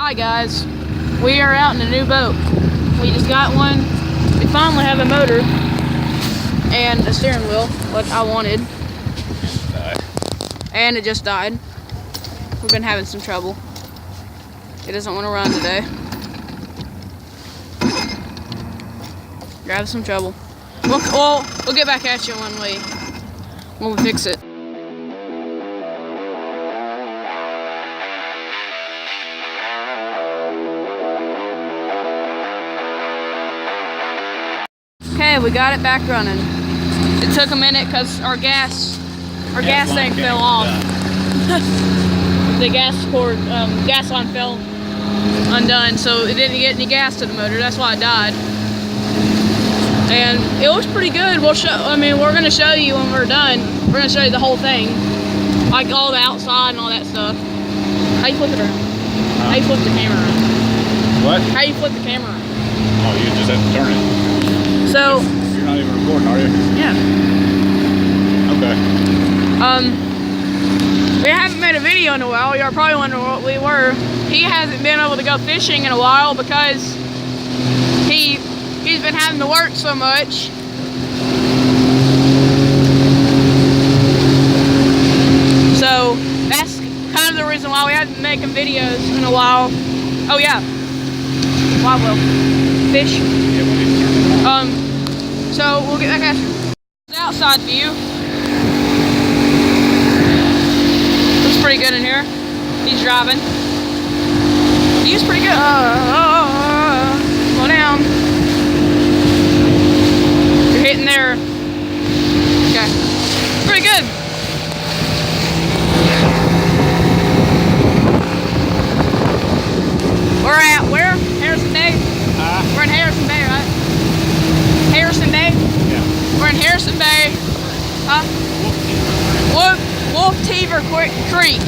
Hi guys, we are out in a new boat. We just got one. We finally have a motor and a steering wheel, what I wanted. And it just died. We've been having some trouble. It doesn't want to run today. We're having some trouble. We'll get back at you when we fix it. Okay, we got it back running. It took a minute because our gas tank fell off. The gas line fell undone, so it didn't get any gas to the motor. That's why it died. And it looks pretty good. We're gonna show you when we're done. We're gonna show you the whole thing, like all the outside and all that stuff. How you flip it around? How you flip the camera around? What? How you flip the camera around? Oh, you just have to turn it. So you're not even recording, are you? Yeah. Okay. We haven't made a video in a while. You're probably wondering what we were. He hasn't been able to go fishing in a while because he's been having to work so much. So that's kind of the reason why we haven't been making videos in a while. Oh yeah. Why will fish? So we'll get back at you. The outside view. Looks pretty good in here. He's driving. He's pretty good. Slow down. You're hitting there. Okay. Pretty good. We're at where? Harrison Bay? We're in Harrison Bay, right? Harrison Bay? Yeah. We're in Harrison Bay. Wolf Teaver Creek.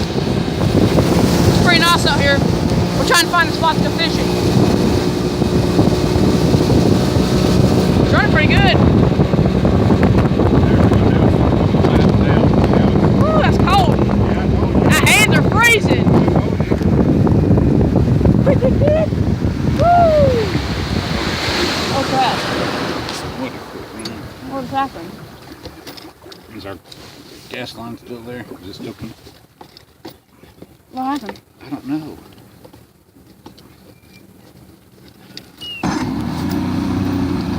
It's pretty nice out here. We're trying to find a spot to go fishing. It's running pretty good. Ooh, that's cold. My hands are freezing. Woo! Oh crap. What's happening? Is our gas line still there? Is it still coming? What happened? I don't know.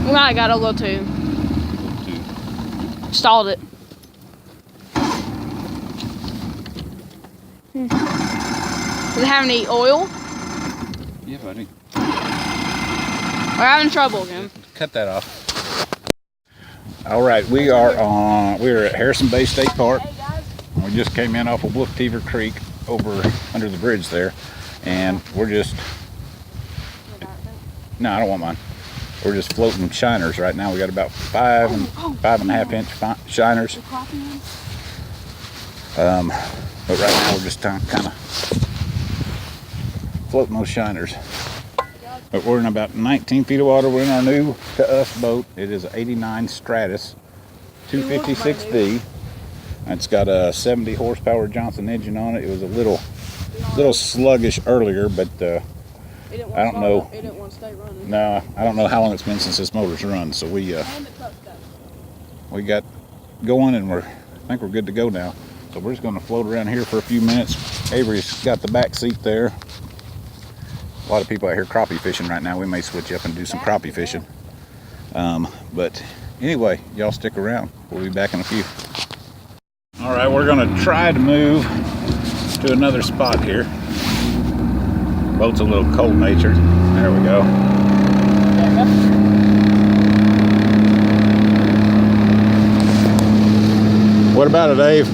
We might have got a little too. Stalled it. Does it have any oil? Yeah, buddy. We're having trouble again. Cut that off. All right, we're at Harrison Bay State Park. We just came in off of Wolf Teaver Creek over under the bridge there, and we're just, no, I don't want mine. We're just floating shiners right now. We got about 5.5 inch shiners. But right now we're just kind of floating those shiners. But we're in about 19 feet of water. We're in our new to us boat. It is an 89 Stratus 256D. It's got a 70 horsepower Johnson engine on it. It was a little sluggish earlier, but I don't know. It didn't want to stay running. No, I don't know how long it's been since this motor's run. So we got going, and I think we're good to go now. So we're just going to float around here for a few minutes. Avery's got the back seat there. A lot of people out here crappie fishing right now. We may switch up and do some crappie fishing. But anyway, y'all stick around. We'll be back in a few. All right, we're going to try to move to another spot here. Boat's a little cold natured. There we go. What about it, Dave?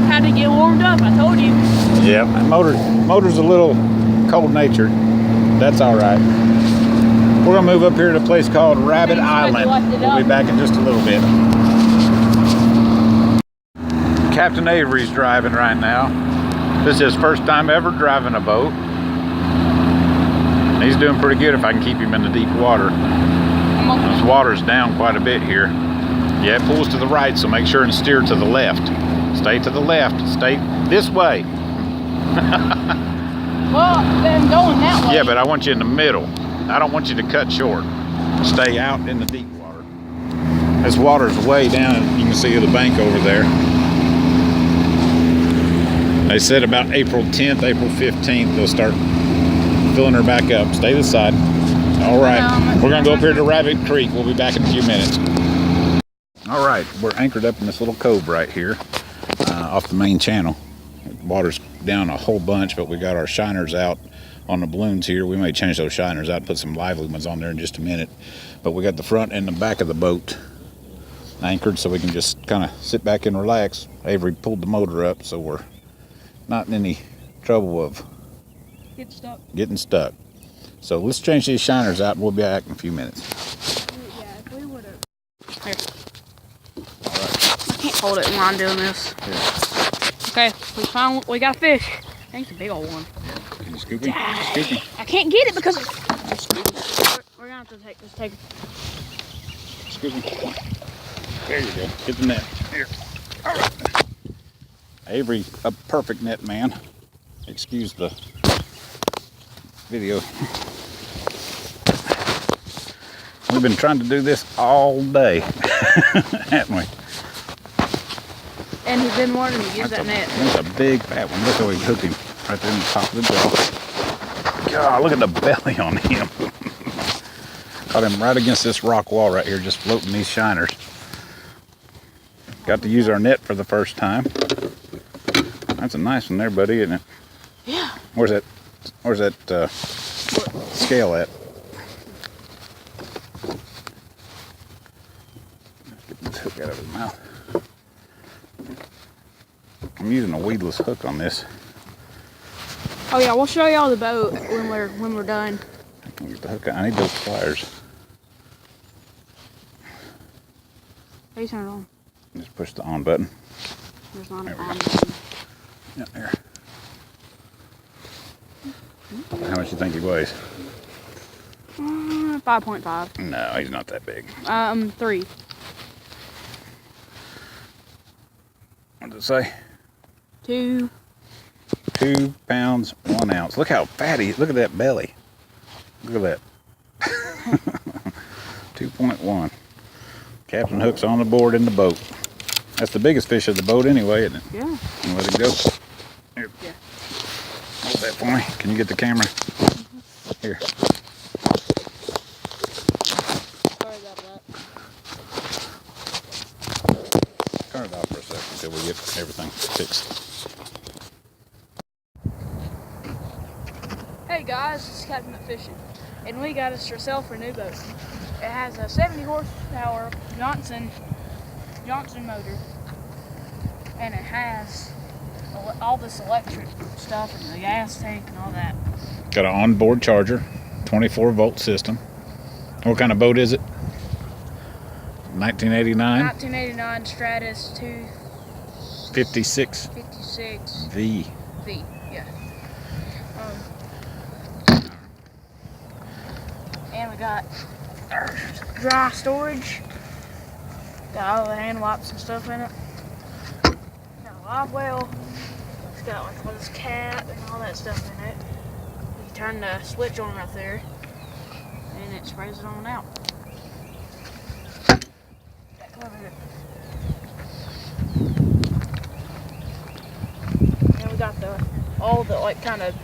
Had to get warmed up, I told you. Yeah, motor's a little cold natured. That's all right. We're gonna move up here to a place called Rabbit Island. We'll be back in just a little bit. Captain Avery's driving right now. This is his first time ever driving a boat. He's doing pretty good if I can keep him in the deep water. This water's down quite a bit here. Yeah, it pulls to the right, so make sure and steer to the left. Stay to the left. Stay this way. Well, then going that way. Yeah, but I want you in the middle. I don't want you to cut short. Stay out in the deep water. This water's way down. You can see the bank over there. They said about April 10th, April 15th, they'll start filling her back up. Stay this side. All right, we're gonna go up here to Rabbit Creek. We'll be back in a few minutes. All right, we're anchored up in this little cove right here off the main channel. Water's down a whole bunch, but we got our shiners out on the balloons here. We may change those shiners out and put some lively ones on there in just a minute. But we got the front and the back of the boat anchored so we can just kind of sit back and relax. Avery pulled the motor up, so we're not in any trouble of getting stuck. So let's change these shiners out and we'll be back in a few minutes. Yeah, if we would have. Here. I can't hold it while I'm doing this. Here. Okay, we got a fish. I think it's a big old one. Can you scoop him? Scoop him. I can't get it because we're gonna have to take this. Scoop him. There you go. Get the net. Here. All right. Avery, a perfect net man. Excuse the video. We've been trying to do this all day, haven't we? And he's been wanting to use that net. That's a big fat one. Look how we hooked him right there in the top of the jaw. God, look at the belly on him. Caught him right against this rock wall right here, just floating these shiners. Got to use our net for the first time. That's a nice one there, buddy, isn't it? Yeah. Where's that scale at? Get this hook out of his mouth. I'm using a weedless hook on this. Oh yeah, we'll show y'all the boat when we're done. Get the hook out. I need those pliers. How you turn it on? Just push the on button. There's not an There we on go. button. Yeah, there. How much you think he weighs? 5.5. No, he's not that big. 3. What does it say? 2. 2 pounds, 1 ounce. Look how fatty. Look at that belly. Look at that. 2.1. Captain Hook's on the board in the boat. That's the biggest fish of the boat anyway, isn't it? Yeah. And let it go. Here. Yeah. Hold that for me. Can you get the camera? Here. Sorry about that. Turn it off for a second until we get everything fixed. Hey guys, this is Captain Fishin, and we got us ourselves a new boat. It has a 70 horsepower Johnson motor, and it has all this electric stuff and the gas tank and all that. Got an onboard charger, 24 volt system. What kind of boat is it? 1989? 1989 Stratus 56 V. V, yeah. And we got our dry storage. Got all the hand wipes and stuff in it. Got a live well. It's got like all this cat and all that stuff in it. You turn the switch on right there, and it sprays it on out. And we got all the like kind of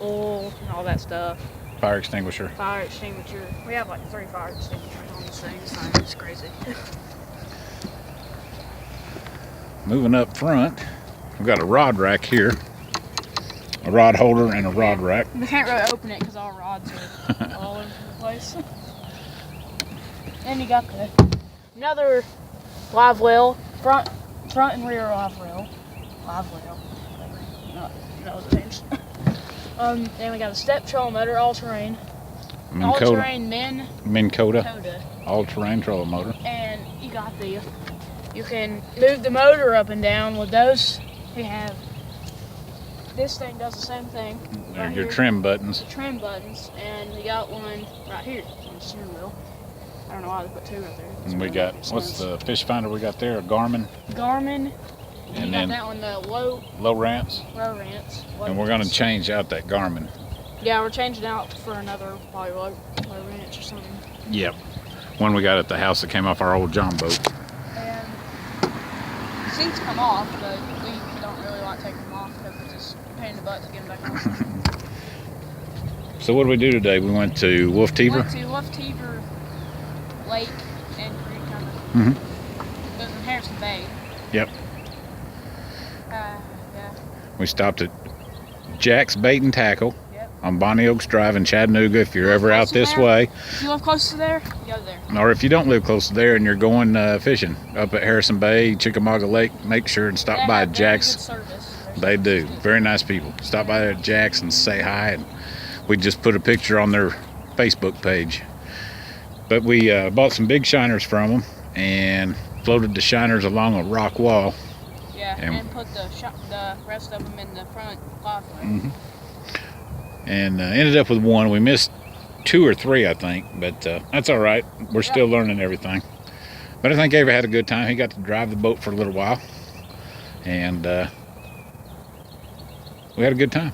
oil and all that stuff. Fire extinguisher. Fire extinguisher. We have like 3 fire extinguishers on this thing. It's crazy. Moving up front, we've got a rod rack here. A rod holder and a rod rack. We can't really open it because all rods are all over the place. And you got another live well, front and rear live well. No, things. Then we got a step trolling motor, all terrain. All terrain Minn Kota. Kota. All terrain trolling motor. And you got you can move the motor up and down with those. You have this thing does the same thing. There's right your here. trim buttons. The trim buttons, and we got one right here on the steering wheel. I don't know why they put 2 right there. And we got, what's the fish finder we got there? A Garmin. Garmin. And you then got that one, the low rants. rants. And we're going to change out that Garmin. Yeah, we're changing out for another probably low ranch or something. Yep. One we got at the house that came off our old John boat. And the seats come off, but we don't really like taking them off because it's just a pain in the butt to get them back on. So what did we do today? We went to Wolf Teever? Went to Wolf Teever Lake and Creek, kind of. Mm-hmm. It was in Harrison Bay. Yep. Yeah. We stopped at Jack's Bait and Tackle. Yep. On Bonnie Oaks Drive in Chattanooga. If you're ever out this way, if you live close to there, you go there. or if you don't live close to there and you're going fishing up at Harrison Bay, Chickamauga Lake, make sure and stop by Jack's. Good service. They do. Very nice people. Stop by there at Jack's and say hi. And we just put a picture on their Facebook page. But we bought some big shiners from them and floated the shiners along a rock wall. Yeah, and put the rest of them in the front pathway. Mm-hmm. And ended up with one. We missed 2 or 3, I think, but that's all right. We're still learning everything. But I think Avery had a good time. He got to drive the boat for a little while, and we had a good time.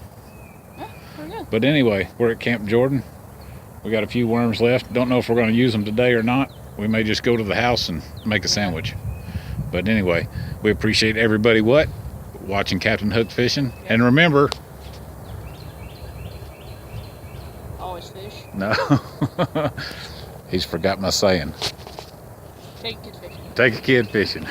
Yeah, pretty good. But anyway, we're at Camp Jordan. We got a few worms left. Don't know if we're going to use them today or not. We may just go to the house and make a sandwich. But anyway, we appreciate everybody watching Capatain Hook'd fishing. Yep. And remember, always fish. No. He's forgot my saying. Take a kid fishing. Take a kid fishing.